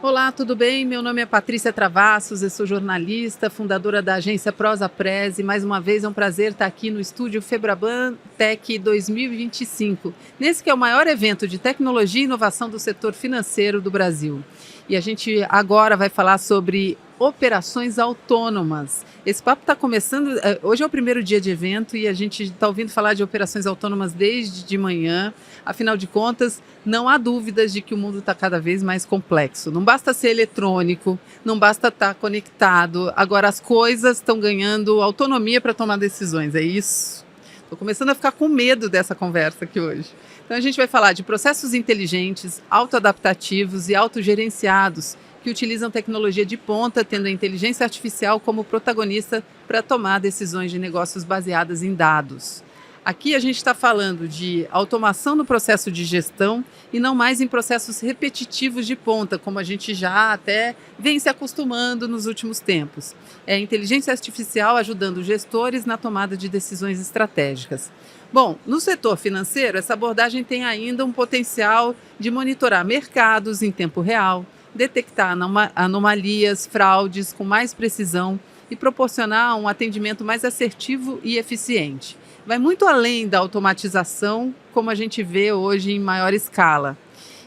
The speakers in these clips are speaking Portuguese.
Olá, tudo bem? Meu nome é Patrícia Travassos, eu sou jornalista, fundadora da agência Prosa Press e mais uma vez é um prazer estar aqui no estúdio Febraban Tech 2025, nesse que é o maior evento de tecnologia e inovação do setor financeiro do Brasil. E a gente agora vai falar sobre operações autônomas. Esse papo está começando, hoje é o primeiro dia de evento e a gente está ouvindo falar de operações autônomas desde de manhã. Afinal de contas, não há dúvidas de que o mundo está cada vez mais complexo. Não basta ser eletrônico, não basta estar conectado. Agora as coisas estão ganhando autonomia para tomar decisões, é isso? Estou começando a ficar com medo dessa conversa aqui hoje. Então a gente vai falar de processos inteligentes, autoadaptativos e autogerenciados que utilizam tecnologia de ponta, tendo a inteligência artificial como protagonista para tomar decisões de negócios baseadas em dados. Aqui a gente está falando de automação no processo de gestão e não mais em processos repetitivos de ponta, como a gente já até vem se acostumando nos últimos tempos. É a inteligência artificial ajudando gestores na tomada de decisões estratégicas. Bom, no setor financeiro, essa abordagem tem ainda um potencial de monitorar mercados em tempo real, detectar anomalias, fraudes com mais precisão e proporcionar um atendimento mais assertivo e eficiente. Vai muito além da automatização, como a gente vê hoje em maior escala.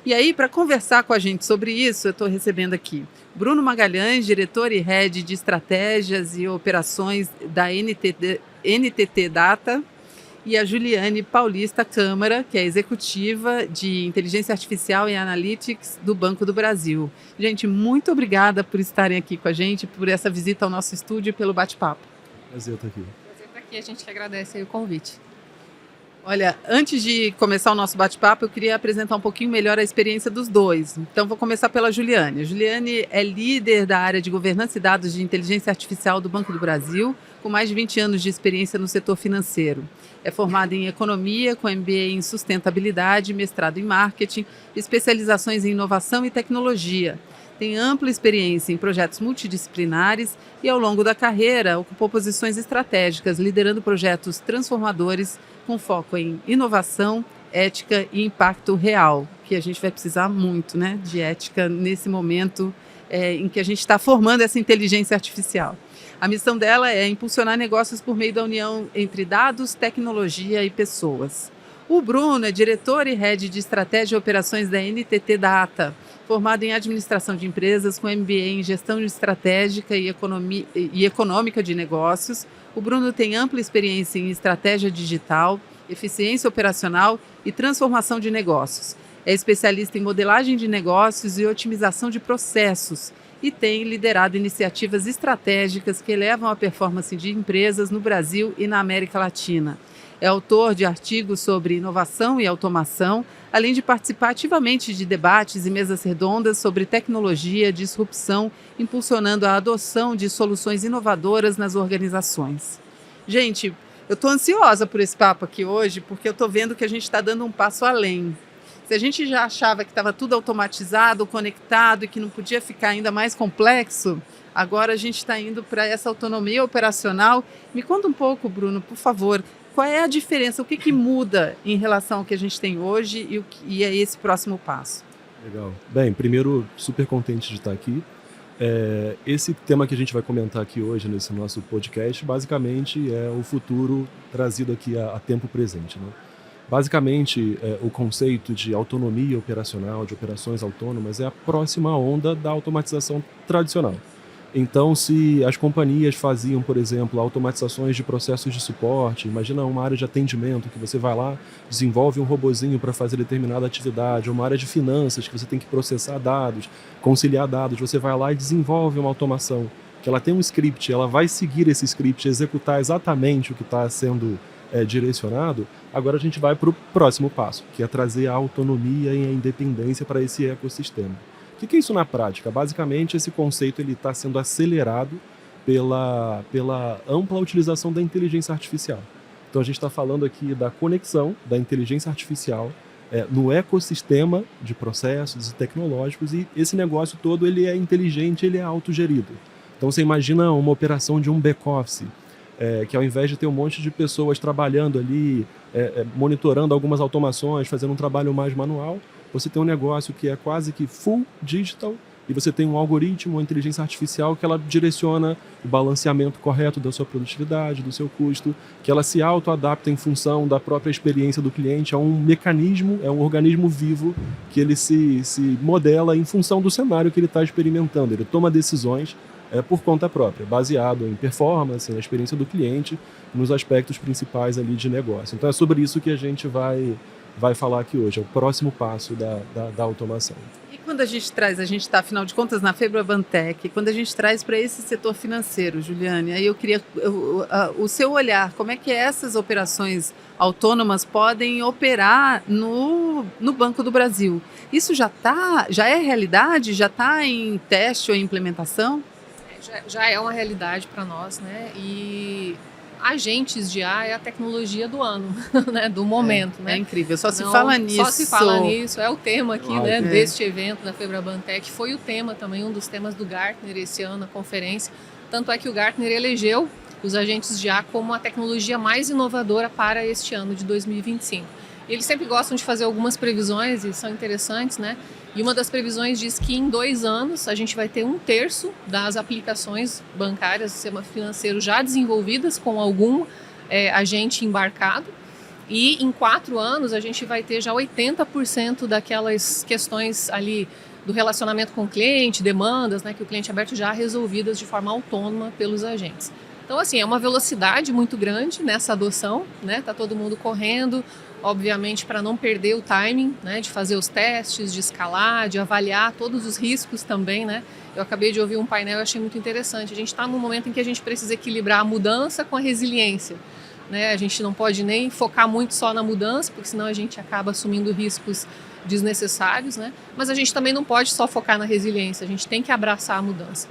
E aí, para conversar com a gente sobre isso, eu estou recebendo aqui Bruno Magalhães, diretor e head de estratégias e operações da NTT Data, e a Juliane Paulista Câmara, que é executiva de Inteligência Artificial e Analytics do Banco do Brasil. Gente, muito obrigada por estarem aqui com a gente, por essa visita ao nosso estúdio e pelo bate-papo. Prazer estar aqui. Prazer estar aqui, a gente que agradece aí o convite. Olha, antes de começar o nosso bate-papo, eu queria apresentar um pouquinho melhor a experiência dos dois. Então, vou começar pela Juliane. A Juliane é líder da área de governança e dados de inteligência artificial do Banco do Brasil, com mais de 20 anos de experiência no setor financeiro. É formada em economia, com MBA em sustentabilidade, mestrado em marketing, especializações em inovação e tecnologia. Tem ampla experiência em projetos multidisciplinares e, ao longo da carreira, ocupou posições estratégicas, liderando projetos transformadores com foco em inovação, ética e impacto real, que a gente vai precisar muito, né, de ética nesse momento em que a gente está formando essa inteligência artificial. A missão dela é impulsionar negócios por meio da união entre dados, tecnologia e pessoas. O Bruno é diretor e head de estratégia e operações da NTT Data, formado em administração de empresas com MBA em gestão estratégica e econômica de negócios. O Bruno tem ampla experiência em estratégia digital, eficiência operacional e transformação de negócios. É especialista em modelagem de negócios e otimização de processos e tem liderado iniciativas estratégicas que elevam a performance de empresas no Brasil e na América Latina. É autor de artigos sobre inovação e automação, além de participar ativamente de debates e mesas redondas sobre tecnologia, disrupção, impulsionando a adoção de soluções inovadoras nas organizações. Gente, eu estou ansiosa por esse papo aqui hoje, porque eu estou vendo que a gente está dando um passo além. Se a gente já achava que estava tudo automatizado, conectado e que não podia ficar ainda mais complexo, agora a gente está indo para essa autonomia operacional. Me conta um pouco, Bruno, por favor, qual é a diferença, o que muda em relação ao que a gente tem hoje e é esse próximo passo? Legal. Bem, primeiro, super contente de estar aqui. Esse tema que a gente vai comentar aqui hoje nesse nosso podcast, basicamente é o futuro trazido aqui a tempo presente, né? Basicamente, o conceito de autonomia operacional, de operações autônomas, é a próxima onda da automatização tradicional. Então, se as companhias faziam, por exemplo, automatizações de processos de suporte, imagina uma área de atendimento que você vai lá, desenvolve um robozinho para fazer determinada atividade, uma área de finanças que você tem que processar dados, conciliar dados, você vai lá e desenvolve uma automação, que ela tem um script, ela vai seguir esse script, executar exatamente o que está sendo direcionado. Agora a gente vai para o próximo passo, que é trazer a autonomia e a independência para esse ecossistema. O que é isso na prática? Basicamente, esse conceito está sendo acelerado pela ampla utilização da inteligência artificial. Então a gente está falando aqui da conexão da inteligência artificial no ecossistema de processos e tecnológicos, e esse negócio todo ele é inteligente, ele é autogerido. Então você imagina uma operação de um back-office, que ao invés de ter um monte de pessoas trabalhando ali, monitorando algumas automações, fazendo um trabalho mais manual, você tem um negócio que é quase que full digital, e você tem um algoritmo, uma inteligência artificial que ela direciona o balanceamento correto da sua produtividade, do seu custo, que ela se auto-adapta em função da própria experiência do cliente. É um mecanismo, é um organismo vivo que ele se modela em função do cenário que ele está experimentando. Ele toma decisões por conta própria, baseado em performance, na experiência do cliente, nos aspectos principais ali de negócio. Então é sobre isso que a gente vai falar aqui hoje, é o próximo passo da automação. E quando a gente está, afinal de contas, na Febrabantech, quando a gente traz para esse setor financeiro, Juliane, aí eu queria o seu olhar, como é que essas operações autônomas podem operar no Banco do Brasil? Isso já é realidade? Já está em teste ou em implementação? Já é uma realidade para nós, né? E agentes de IA é a tecnologia do ano, né? Do momento, né? É incrível, só se fala nisso. Só se fala nisso, é o tema aqui, né? Deste evento da Febrabantech. Foi o tema também, um dos temas do Gartner esse ano, a conferência. Tanto é que o Gartner elegeu os agentes de IA como a tecnologia mais inovadora para este ano de 2025. Eles sempre gostam de fazer algumas previsões e são interessantes, né? E uma das previsões diz que em 2 anos a gente vai ter 1/3 das aplicações bancárias do sistema financeiro já desenvolvidas com algum agente embarcado. E em 4 anos a gente vai ter já 80% daquelas questões ali do relacionamento com o cliente, demandas, né, que o cliente aberto já resolvidas de forma autônoma pelos agentes. Então, assim, é uma velocidade muito grande nessa adoção, né? Tá todo mundo correndo, obviamente, para não perder o timing, né? De fazer os testes, de escalar, de avaliar todos os riscos também, né? Eu acabei de ouvir um painel e achei muito interessante. A gente está num momento em que a gente precisa equilibrar a mudança com a resiliência, né? A gente não pode nem focar muito só na mudança, porque senão a gente acaba assumindo riscos desnecessários, né? Mas a gente também não pode só focar na resiliência, a gente tem que abraçar a mudança.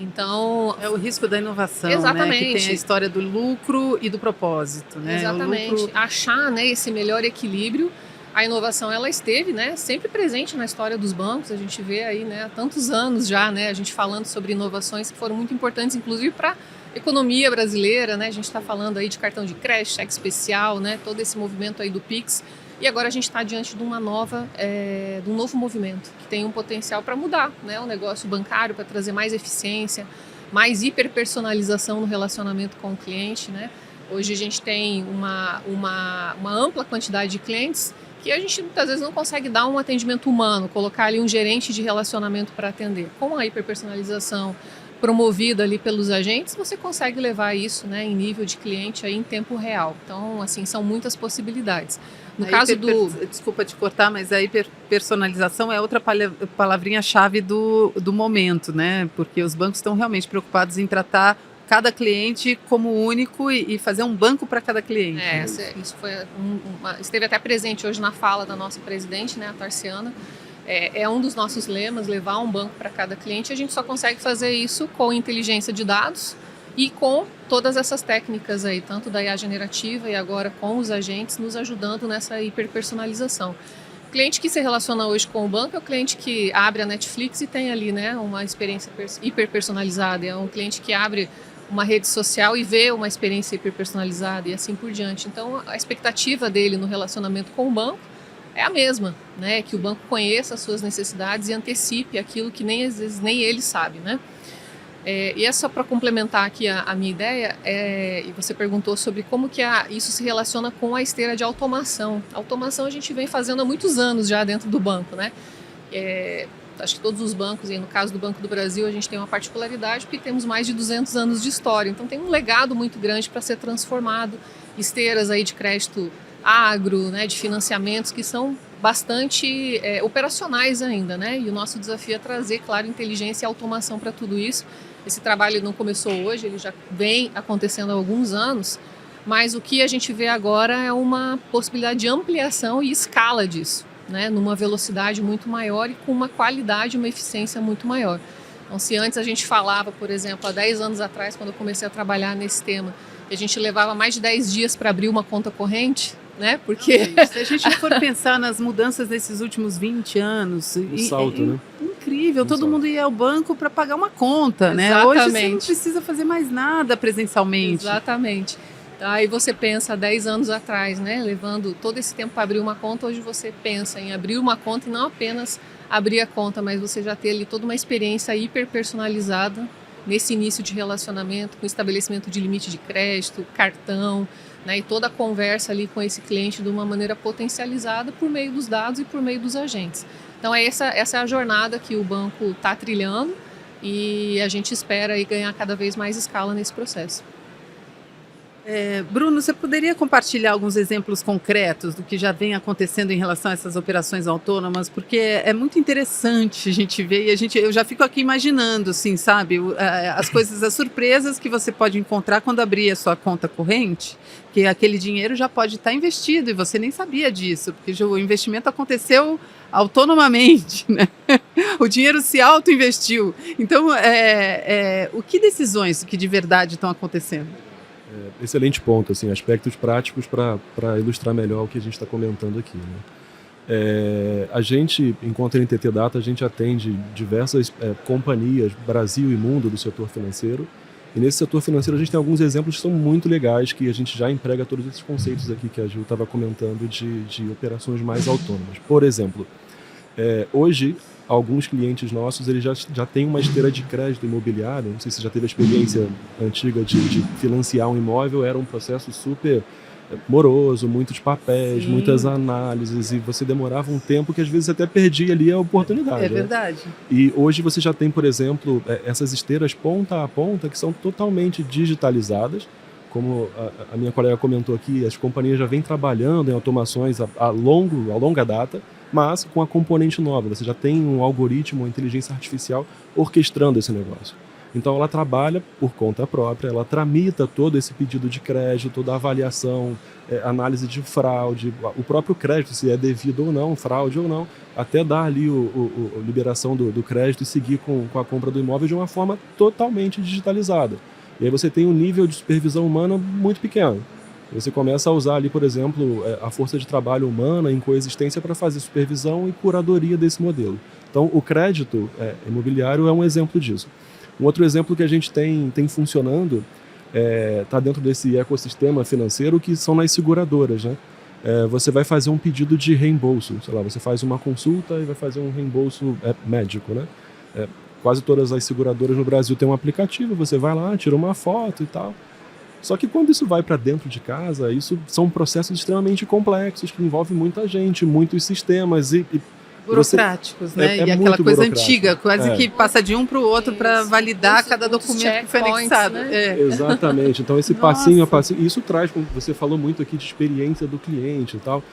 Então, é o risco da inovação, exatamente, né? Que tem a história do lucro e do propósito, né? Exatamente. Achar, né, esse melhor equilíbrio. A inovação, ela esteve, né, sempre presente na história dos bancos. A gente vê aí, né, há tantos anos já, né, a gente falando sobre inovações que foram muito importantes, inclusive para a economia brasileira, né? A gente está falando aí de cartão de crédito, cheque especial, né? Todo esse movimento aí do Pix. E agora a gente está diante de de um novo movimento que tem um potencial para mudar, né, o negócio bancário, para trazer mais eficiência, mais hiperpersonalização no relacionamento com o cliente, né? Hoje a gente tem uma ampla quantidade de clientes que a gente muitas vezes não consegue dar um atendimento humano, colocar ali um gerente de relacionamento para atender. Com a hiperpersonalização promovida ali pelos agentes, você consegue levar isso, né, em nível de cliente aí em tempo real. Então, assim, são muitas possibilidades. No caso desculpa te cortar, mas a hiperpersonalização é outra palavrinha-chave do momento, né? Porque os bancos estão realmente preocupados em tratar cada cliente como único e fazer um banco para cada cliente. Isso foi esteve até presente hoje na fala da nossa presidente, né, a Tarciana. É um dos nossos lemas, levar um banco para cada cliente. A gente só consegue fazer isso com inteligência de dados e com todas essas técnicas aí, tanto da IA generativa e agora com os agentes nos ajudando nessa hiperpersonalização. O cliente que se relaciona hoje com o banco é o cliente que abre a Netflix e tem ali, né, uma experiência hiperpersonalizada. É um cliente que abre uma rede social e vê uma experiência hiperpersonalizada e assim por diante. Então, a expectativa dele no relacionamento com o banco é a mesma, né? Que o banco conheça as suas necessidades e antecipe aquilo que às vezes nem ele sabe, né? E é só para complementar aqui a minha ideia, e você perguntou sobre como que isso se relaciona com a esteira de automação. A automação a gente vem fazendo há muitos anos já dentro do banco, né? Acho que todos os bancos, e no caso do Banco do Brasil, a gente tem uma particularidade porque temos mais de 200 anos de história. Então tem um legado muito grande para ser transformado, esteiras aí de crédito agro, né, de financiamentos que são bastante operacionais ainda, né? E o nosso desafio é trazer, claro, inteligência e automação para tudo isso. Esse trabalho não começou hoje, ele já vem acontecendo há alguns anos, mas o que a gente vê agora é uma possibilidade de ampliação e escala disso, né? Numa velocidade muito maior e com uma qualidade, uma eficiência muito maior. Então, se antes a gente falava, por exemplo, há 10 anos atrás, quando eu comecei a trabalhar nesse tema, que a gente levava mais de 10 dias para abrir uma conta corrente, né? Porque se a gente for pensar nas mudanças desses últimos 20 anos, salto, né? Incrível, todo mundo ia ao banco para pagar uma conta, né? Hoje você não precisa fazer mais nada presencialmente. Exatamente. Aí você pensa 10 anos atrás, né? Levando todo esse tempo para abrir uma conta, hoje você pensa em abrir uma conta e não apenas abrir a conta, mas você já ter ali toda uma experiência hiper personalizada nesse início de relacionamento, com estabelecimento de limite de crédito, cartão, né? E toda a conversa ali com esse cliente de uma maneira potencializada por meio dos dados e por meio dos agentes. Então essa é a jornada que o banco está trilhando e a gente espera aí ganhar cada vez mais escala nesse processo. Bruno, você poderia compartilhar alguns exemplos concretos do que já vem acontecendo em relação a essas operações autônomas? Porque é muito interessante a gente ver e eu já fico aqui imaginando, assim, sabe, as coisas, as surpresas que você pode encontrar quando abrir a sua conta corrente, que aquele dinheiro já pode estar investido e você nem sabia disso, porque o investimento aconteceu autonomamente, né? O dinheiro se auto-investiu. Então, o que decisões que de verdade estão acontecendo? Excelente ponto, assim, aspectos práticos para ilustrar melhor o que a gente está comentando aqui, né? A gente, enquanto NTT Data, a gente atende diversas companhias, Brasil e mundo, do setor financeiro, e nesse setor financeiro a gente tem alguns exemplos que são muito legais, que a gente já emprega todos esses conceitos aqui que a Gil estava comentando de operações mais autônomas. Por exemplo, hoje, alguns clientes nossos eles já têm uma esteira de crédito imobiliário. Não sei se você já teve a experiência antiga de financiar um imóvel. Era um processo super moroso, muitos papéis, Sim. Muitas análises, e você demorava um tempo que às vezes até perdia ali a oportunidade. É verdade. Né? E hoje você já tem, por exemplo, essas esteiras ponta a ponta que são totalmente digitalizadas. Como a minha colega comentou aqui, as companhias já vêm trabalhando em automações a longa data, mas com a componente nova. Você já tem um algoritmo, uma inteligência artificial orquestrando esse negócio. Então ela trabalha por conta própria, ela tramita todo esse pedido de crédito, toda a avaliação, análise de fraude, o próprio crédito, se é devido ou não, fraude ou não, até dar ali a liberação do crédito e seguir com a compra do imóvel de uma forma totalmente digitalizada. E aí você tem um nível de supervisão humana muito pequeno. Você começa a usar ali, por exemplo, a força de trabalho humana em coexistência para fazer supervisão e curadoria desse modelo. Então, o crédito imobiliário é um exemplo disso. Um outro exemplo que a gente tem funcionando está dentro desse ecossistema financeiro, que são nas seguradoras, né? Você vai fazer um pedido de reembolso. Sei lá, você faz uma consulta e vai fazer um reembolso médico, né? Quase todas as seguradoras no Brasil têm um aplicativo, você vai lá, tira uma foto e tal. Só que quando isso vai para dentro de casa, isso são processos extremamente complexos, que envolvem muita gente, muitos sistemas e burocráticos, né? E aquela coisa antiga, quase que passa de um para o outro para validar cada documento que foi anexado. Né? Exatamente. Então esse passinho a passinho, isso traz, como você falou muito aqui, de experiência do cliente e tal,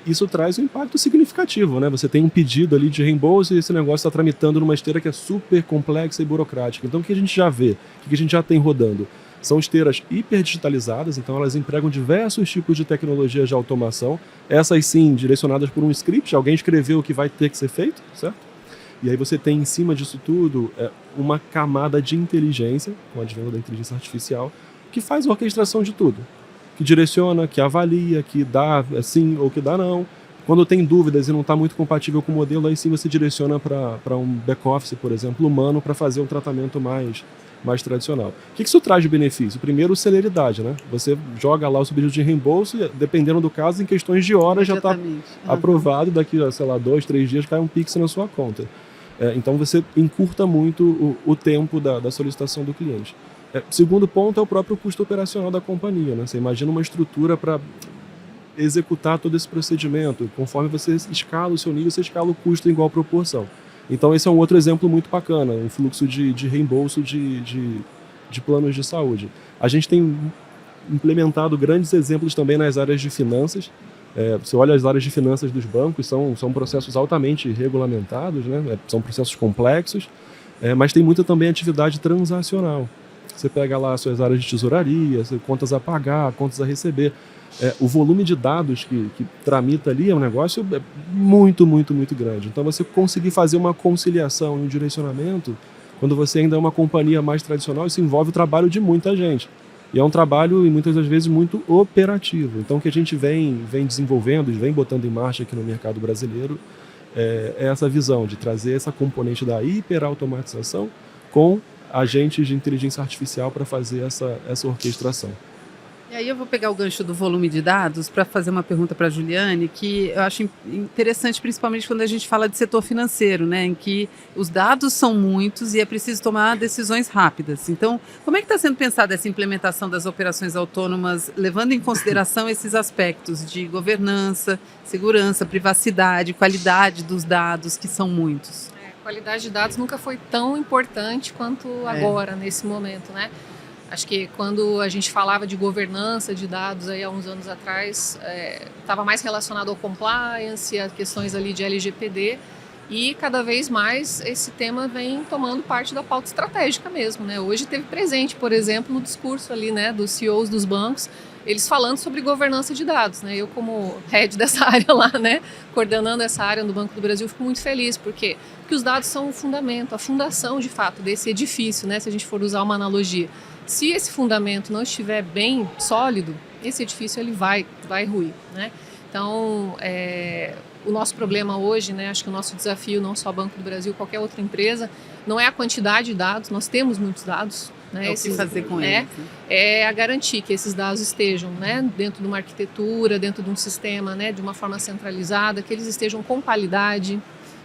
isso traz um impacto significativo, né? Você tem um pedido ali de reembolso e esse negócio está tramitando numa esteira que é super complexa e burocrática. Então o que a gente já vê, o que a gente já tem rodando? São esteiras hiper digitalizadas, então elas empregam diversos tipos de tecnologias de automação, essas sim direcionadas por um script, alguém escreveu o que vai ter que ser feito, certo? E aí você tem em cima disso tudo uma camada de inteligência, com o advento da inteligência artificial, que faz a orquestração de tudo, que direciona, que avalia, que dá sim ou que dá não. Quando tem dúvidas e não está muito compatível com o modelo, aí sim você direciona para um back-office, por exemplo, humano, para fazer um tratamento mais tradicional. O que isso traz de benefício? Primeiro, celeridade, né? Você joga lá o seu pedido de reembolso e, dependendo do caso, em questões de horas já está aprovado, daqui a, 2, 3 dias cai um Pix na sua conta. Então você encurta muito o tempo da solicitação do cliente. Segundo ponto é o próprio custo operacional da companhia, né? Você imagina uma estrutura para executar todo esse procedimento. Conforme você escala o seu nível, você escala o custo em igual proporção. Então esse é um outro exemplo muito bacana, um fluxo de reembolso de planos de saúde. A gente tem implementado grandes exemplos também nas áreas de finanças. Você olha as áreas de finanças dos bancos, são processos altamente regulamentados, né? São processos complexos, mas tem muita também atividade transacional. Você pega lá as suas áreas de tesouraria, contas a pagar, contas a receber. O volume de dados que tramita ali é um negócio muito, muito, muito grande. Então você conseguir fazer uma conciliação e um direcionamento, quando você ainda é uma companhia mais tradicional, isso envolve o trabalho de muita gente. E é um trabalho, e muitas das vezes, muito operativo. Então o que a gente vem desenvolvendo e vem botando em marcha aqui no mercado brasileiro é essa visão de trazer essa componente da hiperautomatização com agentes de inteligência artificial para fazer essa orquestração. E aí eu vou pegar o gancho do volume de dados para fazer uma pergunta para a Juliane, que eu acho interessante, principalmente quando a gente fala de setor financeiro, né, em que os dados são muitos e é preciso tomar decisões rápidas. Então, como é que está sendo pensada essa implementação das operações autônomas, levando em consideração esses aspectos de governança, segurança, privacidade, qualidade dos dados, que são muitos? Qualidade de dados nunca foi tão importante quanto agora, nesse momento, né? Acho que quando a gente falava de governança de dados aí há uns anos atrás, estava mais relacionado ao compliance, a questões ali de LGPD, e cada vez mais esse tema vem tomando parte da pauta estratégica mesmo, né? Hoje teve presente, por exemplo, no discurso ali, né, dos CEOs dos bancos, eles falando sobre governança de dados, né? Eu, como head dessa área lá, né, coordenando essa área no Banco do Brasil, fico muito feliz, porque os dados são o fundamento, a fundação, de fato, desse edifício, né, se a gente for usar uma analogia. Se esse fundamento não estiver bem sólido, esse edifício ele vai ruir, né? Então, o nosso problema hoje, né, acho que o nosso desafio, não só Banco do Brasil, qualquer outra empresa, não é a quantidade de dados, nós temos muitos dados, né? O que fazer com eles? É a garantir que esses dados estejam, né, dentro de uma arquitetura, dentro de um sistema, né, de uma forma centralizada, que eles estejam com qualidade,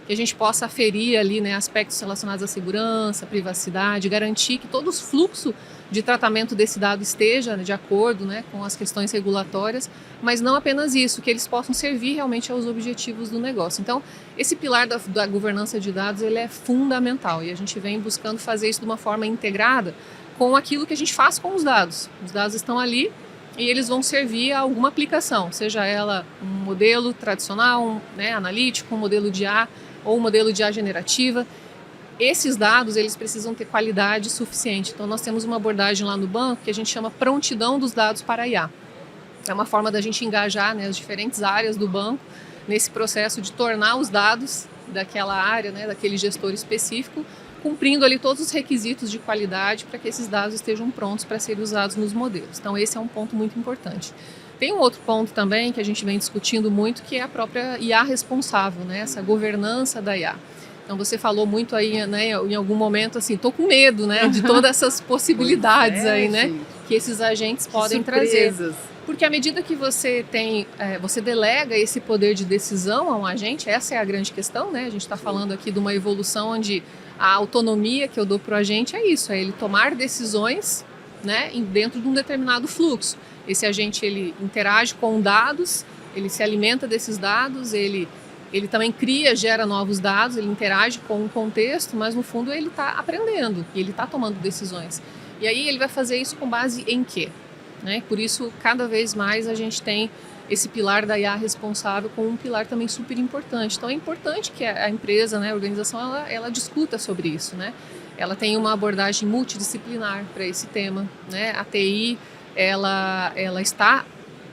que a gente possa aferir ali, né, aspectos relacionados à segurança, privacidade, garantir que todo o fluxo de tratamento desse dado esteja, né, de acordo, né, com as questões regulatórias, mas não apenas isso, que eles possam servir realmente aos objetivos do negócio. Então, esse pilar da governança de dados, ele é fundamental, e a gente vem buscando fazer isso de uma forma integrada com aquilo que a gente faz com os dados. Os dados estão ali e eles vão servir a alguma aplicação, seja ela um modelo tradicional, né, analítico, um modelo de IA ou um modelo de IA generativa. Esses dados, eles precisam ter qualidade suficiente. Então, nós temos uma abordagem lá no banco que a gente chama prontidão dos dados para IA. É uma forma da gente engajar, né, as diferentes áreas do banco nesse processo de tornar os dados daquela área, né, daquele gestor específico, cumprindo ali todos os requisitos de qualidade para que esses dados estejam prontos para serem usados nos modelos. Então, esse é um ponto muito importante. Tem um outro ponto também que a gente vem discutindo muito, que é a própria IA responsável, né, essa governança da IA. Então, você falou muito aí, né, em algum momento, assim, tô com medo, né, de todas essas possibilidades aí, né, que esses agentes podem trazer. Porque à medida que você você delega esse poder de decisão a um agente, essa é a grande questão, né? A gente está falando aqui de uma evolução onde a autonomia que eu dou para o agente é isso, é ele tomar decisões, né, dentro de um determinado fluxo. Esse agente, ele interage com dados, ele se alimenta desses dados, ele também cria, gera novos dados, ele interage com um contexto, mas no fundo ele está aprendendo e ele está tomando decisões. E aí ele vai fazer isso com base em quê? Né? Por isso, cada vez mais a gente tem esse pilar da IA responsável como um pilar também super importante. Então é importante que a empresa, né, a organização, ela discuta sobre isso, né? Ela tem uma abordagem multidisciplinar para esse tema, né? A TI, ela está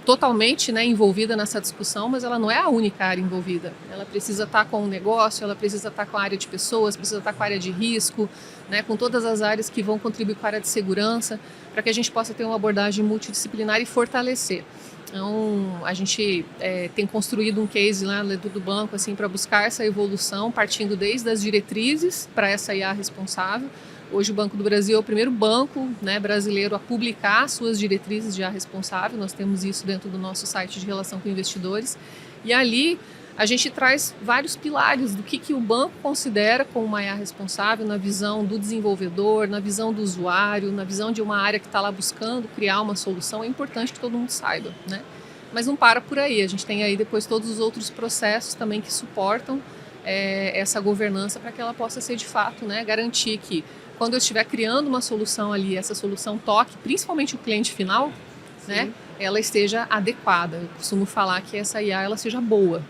totalmente, né, envolvida nessa discussão, mas ela não é a única área envolvida. Ela precisa estar com o negócio, ela precisa estar com a área de pessoas, precisa estar com a área de risco, né, com todas as áreas que vão contribuir com a área de segurança, para que a gente possa ter uma abordagem multidisciplinar e fortalecer. Então, a gente tem construído um case lá do banco assim, para buscar essa evolução, partindo desde as diretrizes para essa IA responsável. Hoje o Banco do Brasil é o primeiro banco, né, brasileiro a publicar suas diretrizes de IA responsável. Nós temos isso dentro do nosso site de relação com investidores. E ali a gente traz vários pilares do que o banco considera como uma IA responsável na visão do desenvolvedor, na visão do usuário, na visão de uma área que está lá buscando criar uma solução. É importante que todo mundo saiba, né? Mas não para por aí. A gente tem aí depois todos os outros processos também que suportam essa governança para que ela possa ser de fato, né, garantir que quando eu estiver criando uma solução ali, essa solução toque, principalmente o cliente final, né, ela esteja adequada. Eu costumo falar que essa IA ela seja boa,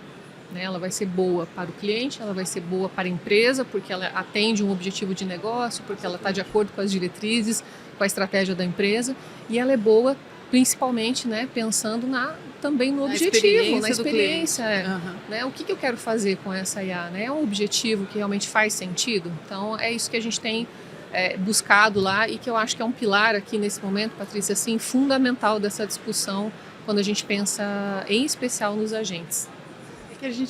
né? Ela vai ser boa para o cliente, ela vai ser boa para a empresa, porque ela atende um objetivo de negócio, porque ela está de acordo com as diretrizes, com a estratégia da empresa, e ela é boa principalmente, né, pensando também no objetivo, na experiência. Né? O que eu quero fazer com essa IA? Né? É um objetivo que realmente faz sentido? Então, é isso que a gente tem buscado lá e que eu acho que é um pilar aqui nesse momento, Patrícia, assim, fundamental dessa discussão quando a gente pensa em especial nos agentes.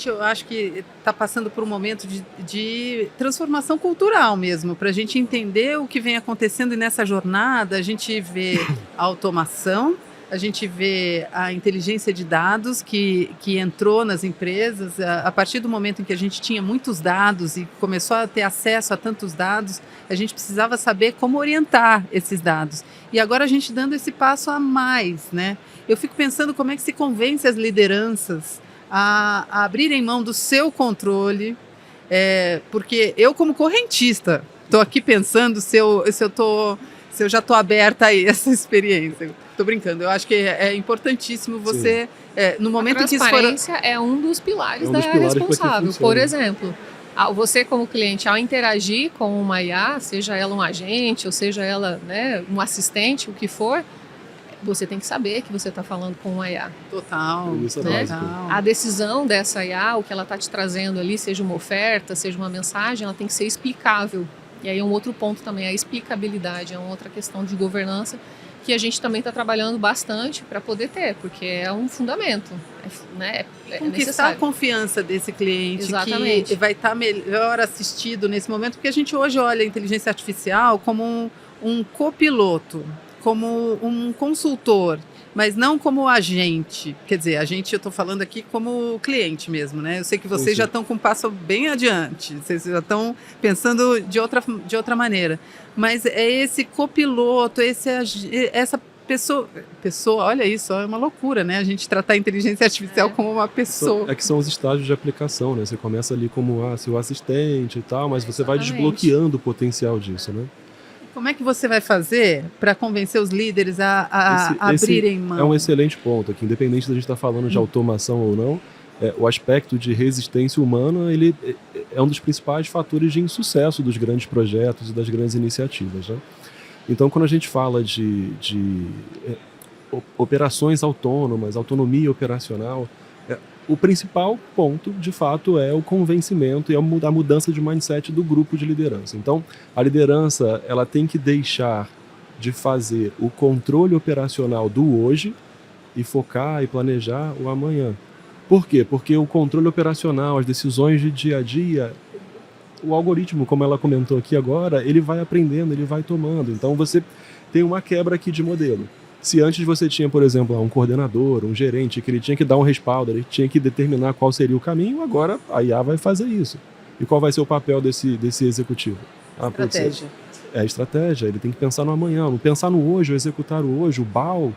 Eu acho que está passando por um momento de transformação cultural mesmo, para a gente entender o que vem acontecendo, e nessa jornada a gente vê a automação, a gente vê a inteligência de dados que entrou nas empresas. A partir do momento em que a gente tinha muitos dados e começou a ter acesso a tantos dados, a gente precisava saber como orientar esses dados. E agora a gente dando esse passo a mais, né? Eu fico pensando como é que se convence as lideranças a abrirem mão do seu controle, porque eu, como correntista, estou aqui pensando se eu já estou aberta a essa experiência. Estou brincando, eu acho que é importantíssimo você, no momento em que isso for... A transparência é um dos pilares da responsável. Por exemplo, você como cliente, ao interagir com uma IA, seja ela um agente, ou seja ela, né, um assistente, o que for, você tem que saber que você está falando com uma IA. Total. Isso é né? básico. A decisão dessa IA, o que ela está te trazendo ali, seja uma oferta, seja uma mensagem, ela tem que ser explicável. E aí um outro ponto também, a explicabilidade, é uma outra questão de governança que a gente também está trabalhando bastante para poder ter, porque é um fundamento, né? Conquistar necessário. a confiança desse cliente. Exatamente. Que vai estar melhor assistido nesse momento, porque a gente hoje olha a inteligência artificial como um copiloto, como um consultor, mas não como agente. Quer dizer, agente, eu estou falando aqui como cliente mesmo, né? Eu sei que vocês já estão com um passo bem adiante, vocês já estão pensando de outra maneira. Mas é esse copiloto, essa pessoa, olha isso, é uma loucura, né? A gente tratar a inteligência artificial como uma pessoa. É que são os estágios de aplicação, né? Você começa ali como seu assistente e tal, mas você vai Exatamente. desbloqueando o potencial disso, né? Como é que você vai fazer para convencer os líderes a abrirem mão? É um excelente ponto aqui, independente da gente estar falando de automação ou não, o aspecto de resistência humana, ele é um dos principais fatores de insucesso dos grandes projetos e das grandes iniciativas, né? Então, quando a gente fala de operações autônomas, autonomia operacional, o principal ponto, de fato, é o convencimento e a mudança de mindset do grupo de liderança. Então, a liderança ela tem que deixar de fazer o controle operacional do hoje e focar e planejar o amanhã. Por quê? Porque o controle operacional, as decisões de dia a dia, o algoritmo, como ela comentou aqui agora, ele vai aprendendo, ele vai tomando. Então, você tem uma quebra aqui de modelo. Se antes você tinha, por exemplo, um coordenador, um gerente, que ele tinha que dar um respaldo, ele tinha que determinar qual seria o caminho, agora a IA vai fazer isso. E qual vai ser o papel desse executivo? Estratégia. É a estratégia, ele tem que pensar no amanhã, não pensar no hoje, ou executar o hoje, o BAU,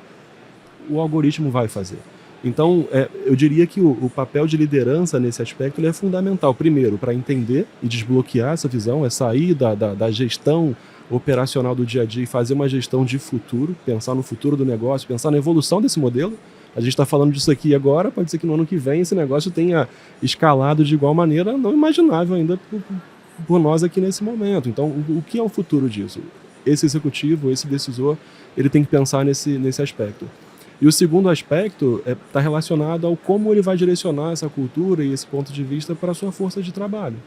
o algoritmo vai fazer. Então, eu diria que o papel de liderança nesse aspecto ele é fundamental. Primeiro, para entender e desbloquear essa visão, é sair da gestão operacional do dia a dia e fazer uma gestão de futuro, pensar no futuro do negócio, pensar na evolução desse modelo. A gente está falando disso aqui agora, pode ser que no ano que vem esse negócio tenha escalado de igual maneira não imaginável ainda por nós aqui nesse momento. Então, o que é o futuro disso? Esse executivo, esse decisor, ele tem que pensar nesse aspecto. E o segundo aspecto está relacionado ao como ele vai direcionar essa cultura e esse ponto de vista para a sua força de trabalho.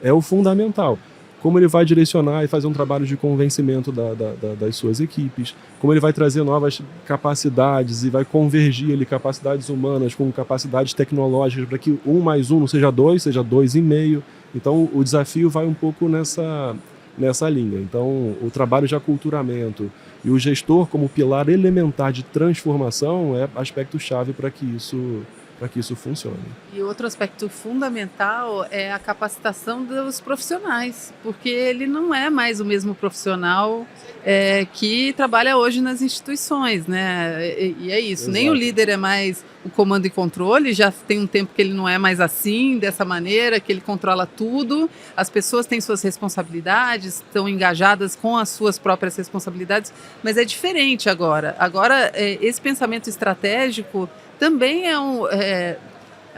É o fundamental. Como ele vai direcionar e fazer um trabalho de convencimento das suas equipes, como ele vai trazer novas capacidades e vai convergir ali capacidades humanas com capacidades tecnológicas para que 1 mais 1 não seja 2, seja 2,5. Então, o desafio vai um pouco nessa linha. Então, o trabalho de aculturamento e o gestor como pilar elementar de transformação é aspecto-chave para que isso funcione. E outro aspecto fundamental é a capacitação dos profissionais, porque ele não é mais o mesmo profissional que trabalha hoje nas instituições, né? E é isso, Exato. Nem o líder é mais o comando e controle, já tem um tempo que ele não é mais assim, dessa maneira, que ele controla tudo, as pessoas têm suas responsabilidades, estão engajadas com as suas próprias responsabilidades, mas é diferente agora. Agora, esse pensamento estratégico também é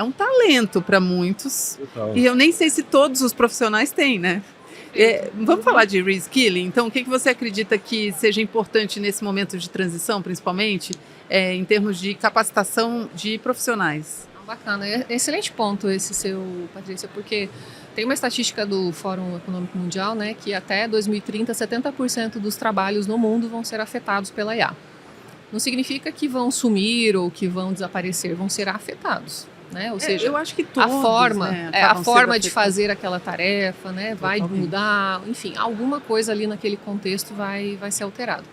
um talento para muitos. Total. E eu nem sei se todos os profissionais têm, né? Vamos falar de reskilling? Então, o que você acredita que seja importante nesse momento de transição, principalmente, em termos de capacitação de profissionais? Bacana, excelente ponto esse seu, Patrícia, porque tem uma estatística do Fórum Econômico Mundial, né, que até 2030, 70% dos trabalhos no mundo vão ser afetados pela IA. Não significa que vão sumir ou que vão desaparecer, vão ser afetados, né? Ou seja, eu acho que todos, a forma de fazer aquela tarefa, né, vai mudar, enfim, alguma coisa ali naquele contexto vai ser alterado.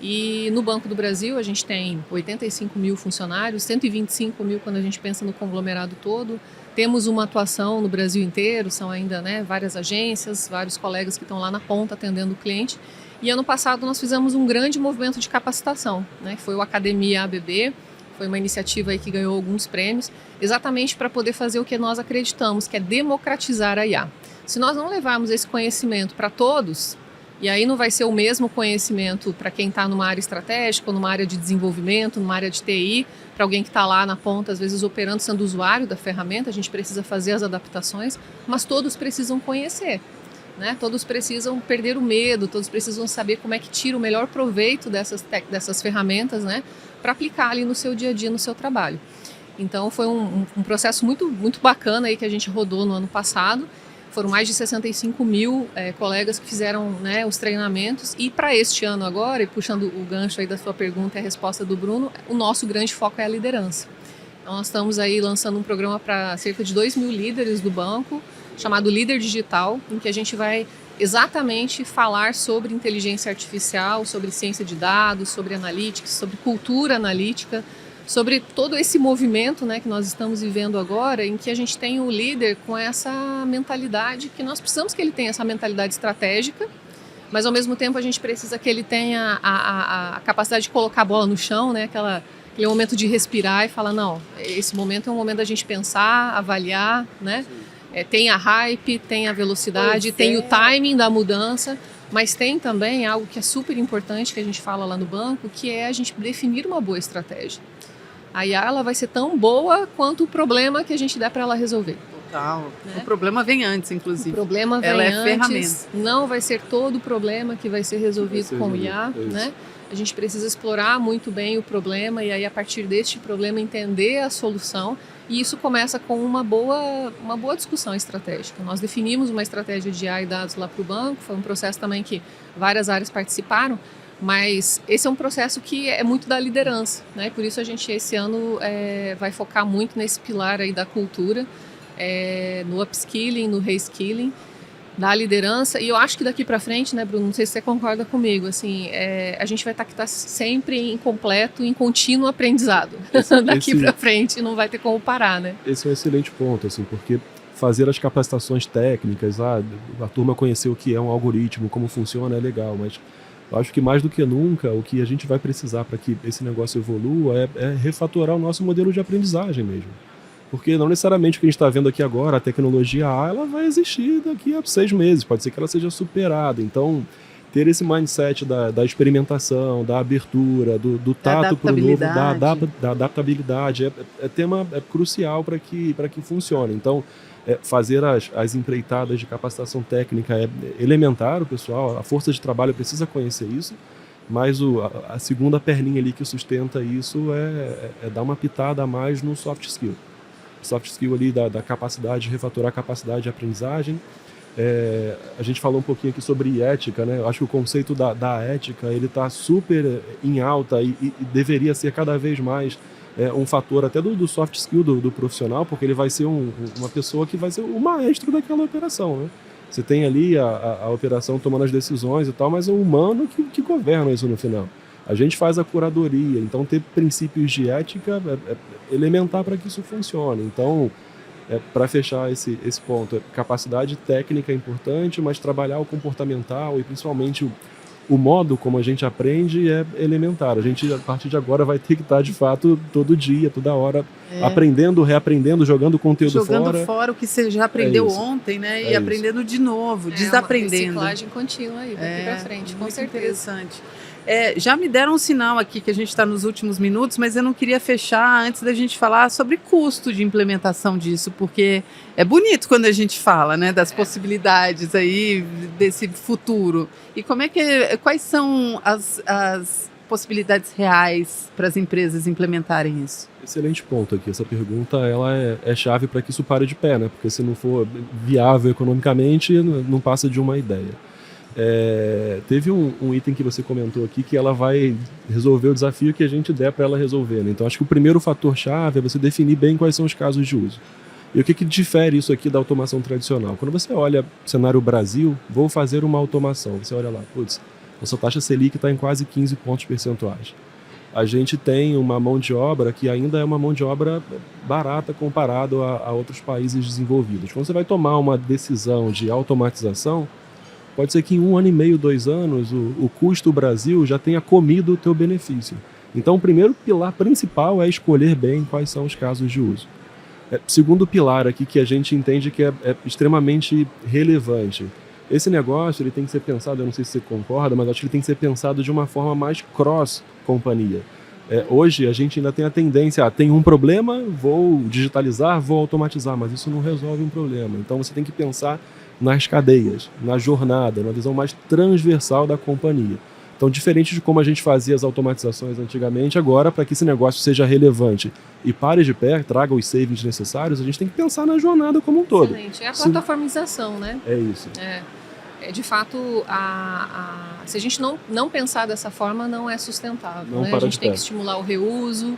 E no Banco do Brasil a gente tem 85 mil funcionários, 125 mil quando a gente pensa no conglomerado todo. Temos uma atuação no Brasil inteiro, são ainda, né, várias agências, vários colegas que estão lá na ponta atendendo o cliente. E ano passado nós fizemos um grande movimento de capacitação, né, que foi o Academia ABB, foi uma iniciativa aí que ganhou alguns prêmios, exatamente para poder fazer o que nós acreditamos, que é democratizar a IA. Se nós não levarmos esse conhecimento para todos, e aí não vai ser o mesmo conhecimento para quem está numa área estratégica, ou numa área de desenvolvimento, numa área de TI, para alguém que está lá na ponta, às vezes operando, sendo usuário da ferramenta, a gente precisa fazer as adaptações, mas todos precisam conhecer, né? Todos precisam perder o medo, todos precisam saber como é que tira o melhor proveito dessas ferramentas, né? Para aplicar ali no seu dia a dia, no seu trabalho. Então foi um processo muito bacana aí que a gente rodou no ano passado. Foram mais de 65 mil colegas que fizeram, né, os treinamentos. E para este ano agora, e puxando o gancho aí da sua pergunta e a resposta do Bruno, o nosso grande foco é a liderança. Então nós estamos aí lançando um programa para cerca de 2 mil líderes do banco, chamado Líder Digital, em que a gente vai exatamente falar sobre inteligência artificial, sobre ciência de dados, sobre analytics, sobre cultura analítica, sobre todo esse movimento, né, que nós estamos vivendo agora, em que a gente tem o líder com essa mentalidade, que nós precisamos que ele tenha essa mentalidade estratégica, mas ao mesmo tempo a gente precisa que ele tenha a capacidade de colocar a bola no chão, né, aquele momento de respirar e falar, não, esse momento é um momento da gente pensar, avaliar, né, tem a hype, tem a velocidade, tem o timing da mudança, mas tem também algo que é super importante que a gente fala lá no banco, que é a gente definir uma boa estratégia. A IA ela vai ser tão boa quanto o problema que a gente der para ela resolver. Total. Né? O problema vem antes, inclusive. O problema vem ela é antes. Ferramenta. Não vai ser todo o problema que vai ser resolvido com o IA, né? A gente precisa explorar muito bem o problema e aí a partir deste problema entender a solução. E isso começa com uma boa discussão estratégica. Nós definimos uma estratégia de IA e dados lá para o banco. Foi um processo também que várias áreas participaram. Mas esse é um processo que é muito da liderança, né? Por isso a gente esse ano vai focar muito nesse pilar aí da cultura, no upskilling, no reskilling, da liderança. E eu acho que daqui para frente, né, Bruno, não sei se você concorda comigo, assim, a gente vai estar que tá sempre em completo, em contínuo aprendizado. Daqui para frente não vai ter como parar, né? Esse é um excelente ponto, assim, porque fazer as capacitações técnicas, a turma conhecer o que é um algoritmo, como funciona, é legal, mas eu acho que mais do que nunca, o que a gente vai precisar para que esse negócio evolua é refatorar o nosso modelo de aprendizagem mesmo. Porque não necessariamente o que a gente está vendo aqui agora, a tecnologia A, ela vai existir daqui a 6 meses, pode ser que ela seja superada. Então, ter esse mindset da experimentação, da abertura, do tato para o novo, da adaptabilidade, é crucial para que funcione. Então, fazer as empreitadas de capacitação técnica é elementar, o pessoal, a força de trabalho precisa conhecer isso, mas a segunda perninha ali que sustenta isso é dar uma pitada a mais no soft skill. Soft skill ali da capacidade de refatorar a capacidade de aprendizagem. A gente falou um pouquinho aqui sobre ética, né? Eu acho que o conceito da ética ele está super em alta e deveria ser cada vez mais um fator até do soft skill do profissional, porque ele vai ser uma pessoa que vai ser o maestro daquela operação, né? Você tem ali a operação tomando as decisões e tal, mas é o humano que governa isso no final. A gente faz a curadoria, então ter princípios de ética é elementar para que isso funcione. Então, para fechar esse ponto, capacidade técnica é importante, mas trabalhar o comportamental e principalmente o modo como a gente aprende é elementar. A gente, a partir de agora, vai ter que estar, de fato, todo dia, toda hora, aprendendo, reaprendendo, jogando conteúdo fora. Jogando fora o que você já aprendeu ontem, né? E aprendendo de novo, desaprendendo. Uma reciclagem contínua aí, daqui para frente, com certeza. Interessante. Já me deram um sinal aqui que a gente está nos últimos minutos, mas eu não queria fechar antes da gente falar sobre custo de implementação disso, porque é bonito quando a gente fala, né, das possibilidades aí desse futuro. E quais são as possibilidades reais para as empresas implementarem isso? Excelente ponto aqui. Essa pergunta ela é chave para que isso pare de pé, né? Porque se não for viável economicamente, não passa de uma ideia. Teve um item que você comentou aqui que ela vai resolver o desafio que a gente der para ela resolver, né? Então acho que o primeiro fator-chave é você definir bem quais são os casos de uso. E o que difere isso aqui da automação tradicional? Quando você olha o cenário Brasil, vou fazer uma automação. Você olha lá, Nossa taxa Selic está em quase 15 pontos percentuais. A gente tem uma mão de obra que ainda é uma mão de obra barata comparado a outros países desenvolvidos. Quando você vai tomar uma decisão de automatização, pode ser que em 1 ano e meio, 2 anos, o custo do Brasil já tenha comido o teu benefício. Então, o primeiro pilar principal é escolher bem quais são os casos de uso. Segundo pilar aqui que a gente entende que é extremamente relevante. Esse negócio ele tem que ser pensado, eu não sei se você concorda, mas acho que ele tem que ser pensado de uma forma mais cross-companhia. Hoje a gente ainda tem a tendência, tem um problema, vou digitalizar, vou automatizar, mas isso não resolve um problema. Então você tem que pensar nas cadeias, na jornada, na visão mais transversal da companhia. Então, diferente de como a gente fazia as automatizações antigamente, agora, para que esse negócio seja relevante e pare de pé, traga os savings necessários, a gente tem que pensar na jornada como um todo. Excelente. É a plataformização, né? É isso. De fato, se a gente não pensar dessa forma, não é sustentável. Não né? para A gente de tem pé. que estimular o reuso,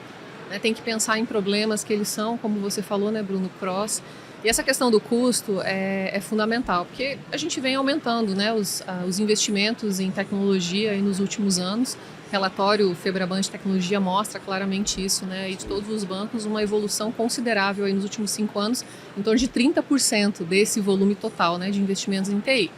né? Tem que pensar em problemas que eles são, como você falou, né, Bruno, cross. E essa questão do custo é fundamental, porque a gente vem aumentando, né, os investimentos em tecnologia aí nos últimos anos. O relatório Febraban de Tecnologia mostra claramente isso, né, e de todos os bancos, uma evolução considerável aí nos últimos 5 anos, em torno de 30% desse volume total, né, de investimentos em TI.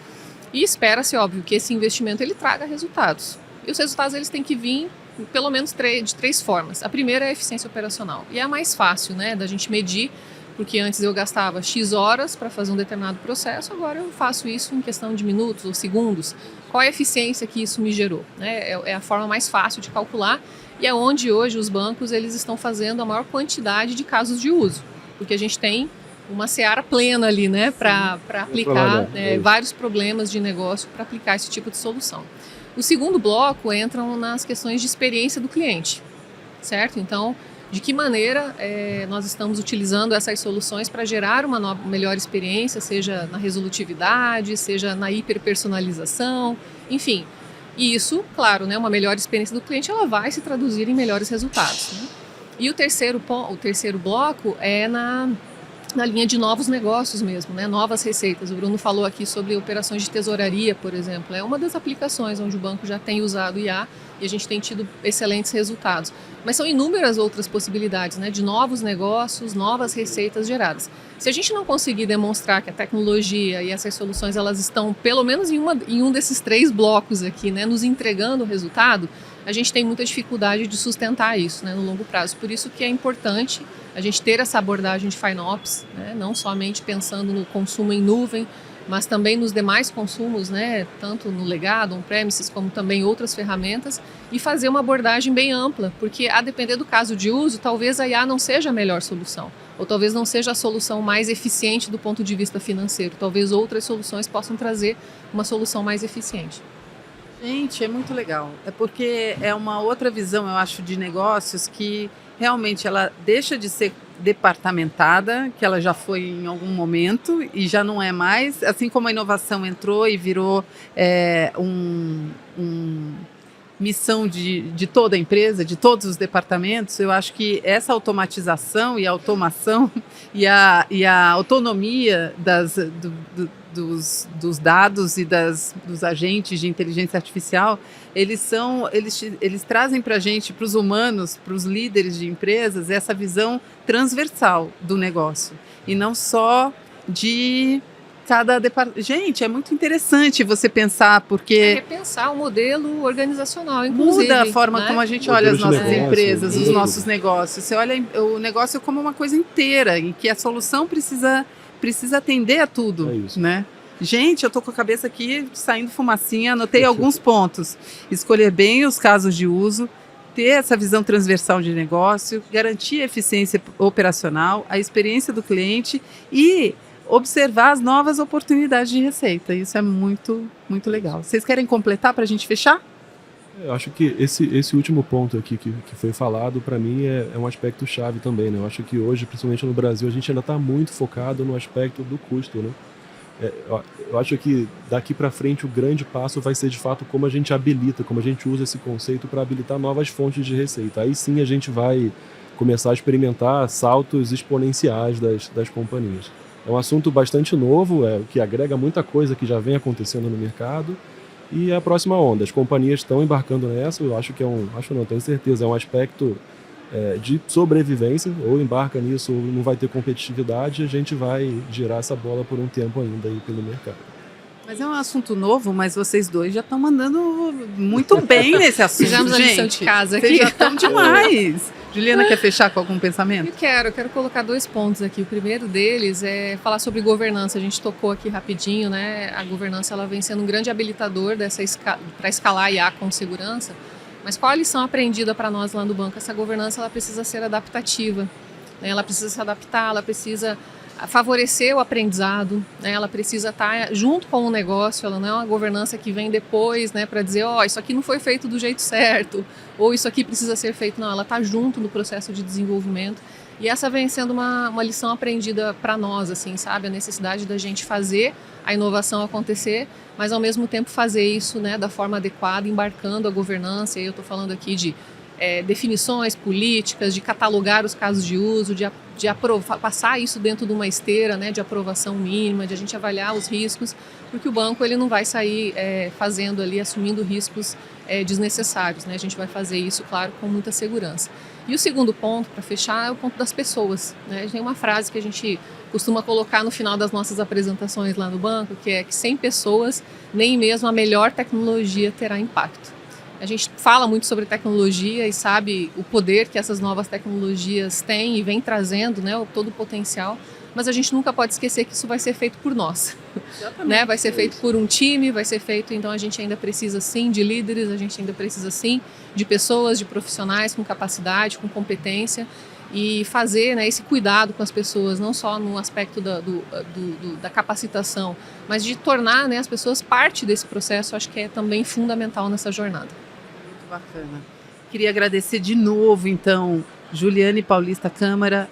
E espera-se, óbvio, que esse investimento ele traga resultados. E os resultados eles têm que vir pelo menos de 3 formas. A primeira é a eficiência operacional, e é a mais fácil, né, da gente medir, porque antes eu gastava X horas para fazer um determinado processo, agora eu faço isso em questão de minutos ou segundos. Qual é a eficiência que isso me gerou? É a forma mais fácil de calcular e é onde hoje os bancos eles estão fazendo a maior quantidade de casos de uso, porque a gente tem uma seara plena ali, né, para aplicar vários problemas de negócio para aplicar esse tipo de solução. O segundo bloco entram nas questões de experiência do cliente, certo? Então, de que maneira nós estamos utilizando essas soluções para gerar uma melhor experiência, seja na resolutividade, seja na hiperpersonalização, enfim. E isso, claro, né, uma melhor experiência do cliente, ela vai se traduzir em melhores resultados. Né? E o terceiro bloco é na linha de novos negócios mesmo, né? Novas receitas. O Bruno falou aqui sobre operações de tesouraria, por exemplo. É uma das aplicações onde o banco já tem usado IA e a gente tem tido excelentes resultados. Mas são inúmeras outras possibilidades, né? De novos negócios, novas receitas geradas. Se a gente não conseguir demonstrar que a tecnologia e essas soluções elas estão pelo menos em um desses 3 blocos aqui, né? Nos entregando o resultado, a gente tem muita dificuldade de sustentar isso, né? No longo prazo. Por isso que é importante a gente ter essa abordagem de FinOps, né? Não somente pensando no consumo em nuvem, mas também nos demais consumos, né? Tanto no legado, on-premises, como também outras ferramentas, e fazer uma abordagem bem ampla, porque a depender do caso de uso, talvez a IA não seja a melhor solução, ou talvez não seja a solução mais eficiente do ponto de vista financeiro, talvez outras soluções possam trazer uma solução mais eficiente. Gente, é muito legal. É porque é uma outra visão, eu acho, de negócios que realmente ela deixa de ser departamentada, que ela já foi em algum momento e já não é mais, assim como a inovação entrou e virou missão de toda a empresa, de todos os departamentos. Eu acho que essa automatização e a automação e a autonomia dos dados e dos agentes de inteligência artificial, eles trazem para a gente, para os humanos, para os líderes de empresas, essa visão transversal do negócio e não só de cada departamento. Gente, é muito interessante você pensar, porque repensar o modelo organizacional, inclusive. Muda a forma, né, como a gente olha as nossas empresas, os nossos tudo. Negócios. Você olha o negócio como uma coisa inteira, em que a solução precisa atender a tudo, né? Gente, eu tô com a cabeça aqui saindo fumacinha, anotei alguns pontos. Escolher bem os casos de uso, ter essa visão transversal de negócio, garantir a eficiência operacional, a experiência do cliente e observar as novas oportunidades de receita. Isso é muito, muito legal. Vocês querem completar para a gente fechar? Eu acho que esse último ponto aqui que foi falado, para mim, é um aspecto chave também, né? Eu acho que hoje, principalmente no Brasil, a gente ainda está muito focado no aspecto do custo, né? Eu acho que daqui para frente o grande passo vai ser, de fato, como a gente habilita, como a gente usa esse conceito para habilitar novas fontes de receita. Aí sim a gente vai começar a experimentar saltos exponenciais das companhias. É um assunto bastante novo, que agrega muita coisa que já vem acontecendo no mercado, E a próxima onda, as companhias estão embarcando nessa, eu acho que tenho certeza, é um aspecto de sobrevivência, ou embarca nisso ou não vai ter competitividade, a gente vai girar essa bola por um tempo ainda aí pelo mercado. Mas é um assunto novo, mas vocês dois já estão mandando muito bem nesse assunto, Fizemos a lição de casa aqui. Vocês já estão demais. Juliana, quer fechar com algum pensamento? Eu quero colocar 2 pontos aqui. O primeiro deles é falar sobre governança. A gente tocou aqui rapidinho, né? A governança ela vem sendo um grande habilitador para escalar IA com segurança. Mas qual a lição aprendida para nós lá no banco? Essa governança ela precisa ser adaptativa, né? Ela precisa se adaptar, ela precisa favorecer o aprendizado, né? Ela precisa estar junto com o negócio, ela não é uma governança que vem depois, né, para dizer, isso aqui não foi feito do jeito certo, ou isso aqui precisa ser feito. Não, ela está junto no processo de desenvolvimento. E essa vem sendo uma lição aprendida para nós, assim, sabe? A necessidade da gente fazer a inovação acontecer, mas ao mesmo tempo fazer isso, né, da forma adequada, embarcando a governança. E eu estou falando aqui de definições políticas, de catalogar os casos de uso, de passar isso dentro de uma esteira, né, de aprovação mínima, de a gente avaliar os riscos, porque o banco ele não vai sair fazendo ali, assumindo riscos desnecessários, né? A gente vai fazer isso, claro, com muita segurança. E o segundo ponto, para fechar, é o ponto das pessoas, né? Tem uma frase que a gente costuma colocar no final das nossas apresentações lá no banco, que é que sem pessoas, nem mesmo a melhor tecnologia terá impacto. A gente fala muito sobre tecnologia e sabe o poder que essas novas tecnologias têm e vem trazendo, né, todo o potencial, mas a gente nunca pode esquecer que isso vai ser feito por nós, né? Vai ser feito por um time, vai ser feito, então a gente ainda precisa sim de líderes, a gente ainda precisa sim de pessoas, de profissionais com capacidade, com competência e fazer, né, esse cuidado com as pessoas, não só no aspecto da capacitação, mas de tornar, né, as pessoas parte desse processo, acho que é também fundamental nessa jornada. Muito bacana. Queria agradecer de novo, então, Juliane Paulista Câmara,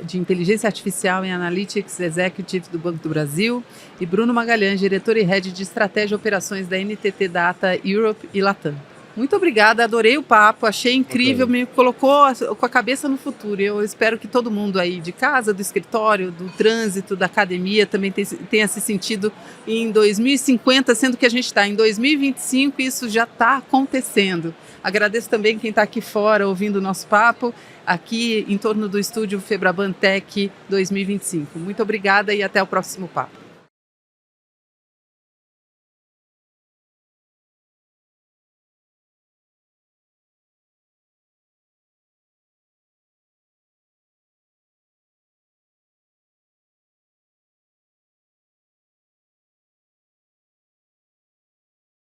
de Inteligência Artificial e Analytics Executive do Banco do Brasil, e Bruno Magalhães, diretor e head de Estratégia e Operações da NTT Data Europe e Latam. Muito obrigada, adorei o papo, achei incrível, me colocou com a cabeça no futuro. Eu espero que todo mundo aí de casa, do escritório, do trânsito, da academia também tenha se sentido em 2050, sendo que a gente está em 2025 e isso já está acontecendo. Agradeço também quem está aqui fora ouvindo o nosso papo, aqui em torno do estúdio Febraban Tech 2025. Muito obrigada e até o próximo papo.